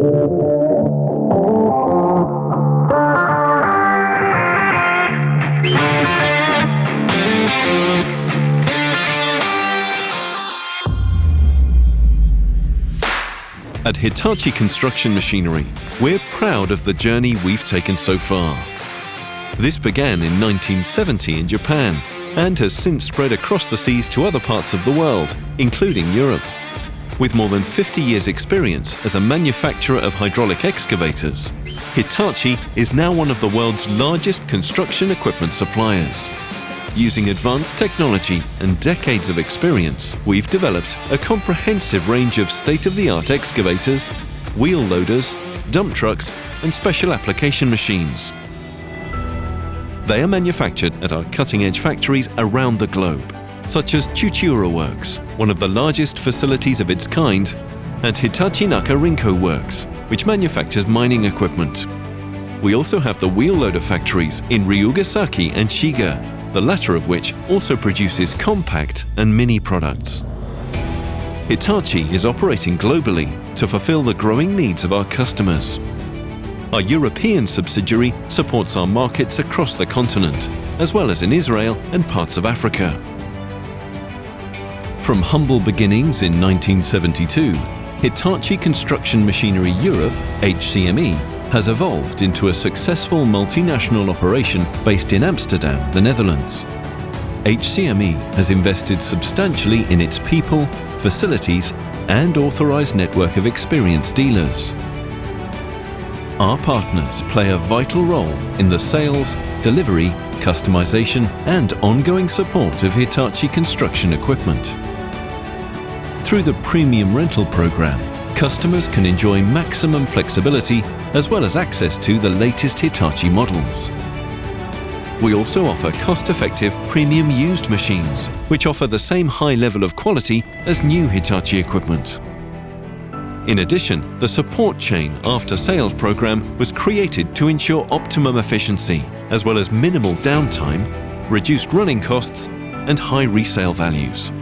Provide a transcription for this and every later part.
At Hitachi Construction Machinery, we're proud of the journey we've taken so far. This began in 1970 in Japan and has since spread across the seas to other parts of the world, including Europe. With more than 50 years' experience as a manufacturer of hydraulic excavators, Hitachi is now one of the world's largest construction equipment suppliers. Using advanced technology and decades of experience, we've developed a comprehensive range of state-of-the-art excavators, wheel loaders, dump trucks, and special application machines. They are manufactured at our cutting-edge factories around the globe, such as Tsuchiura Works, one of the largest facilities of its kind, and Hitachinaka-Rinko Works, which manufactures mining equipment. We also have the wheel loader factories in Ryugasaki and Shiga, the latter of which also produces compact and mini products. Hitachi is operating globally to fulfill the growing needs of our customers. Our European subsidiary supports our markets across the continent, as well as in Israel and parts of Africa. From humble beginnings in 1972, Hitachi Construction Machinery Europe, HCME, has evolved into a successful multinational operation based in Amsterdam, the Netherlands. HCME has invested substantially in its people, facilities, and authorized network of experienced dealers. Our partners play a vital role in the sales, delivery, customization, and ongoing support of Hitachi construction equipment. Through the premium rental program, customers can enjoy maximum flexibility as well as access to the latest Hitachi models. We also offer cost-effective premium used machines, which offer the same high level of quality as new Hitachi equipment. In addition, the support chain after-sales program was created to ensure optimum efficiency, as well as minimal downtime, reduced running costs, and high resale values.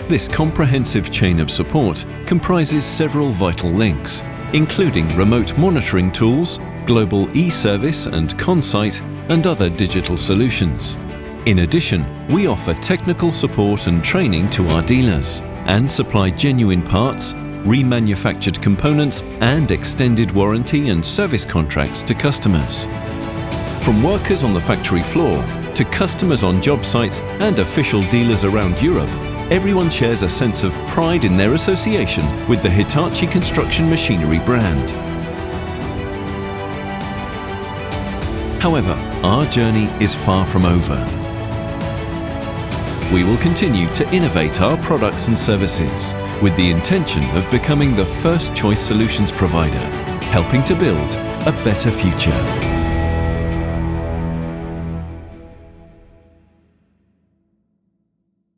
This comprehensive chain of support comprises several vital links, including remote monitoring tools, global e-service and ConSite, and other digital solutions. In addition, we offer technical support and training to our dealers and supply genuine parts, remanufactured components, and extended warranty and service contracts to customers. From workers on the factory floor to customers on job sites and official dealers around Europe, everyone shares a sense of pride in their association with the Hitachi Construction Machinery brand. However, our journey is far from over. We will continue to innovate our products and services with the intention of becoming the first choice solutions provider, helping to build a better future.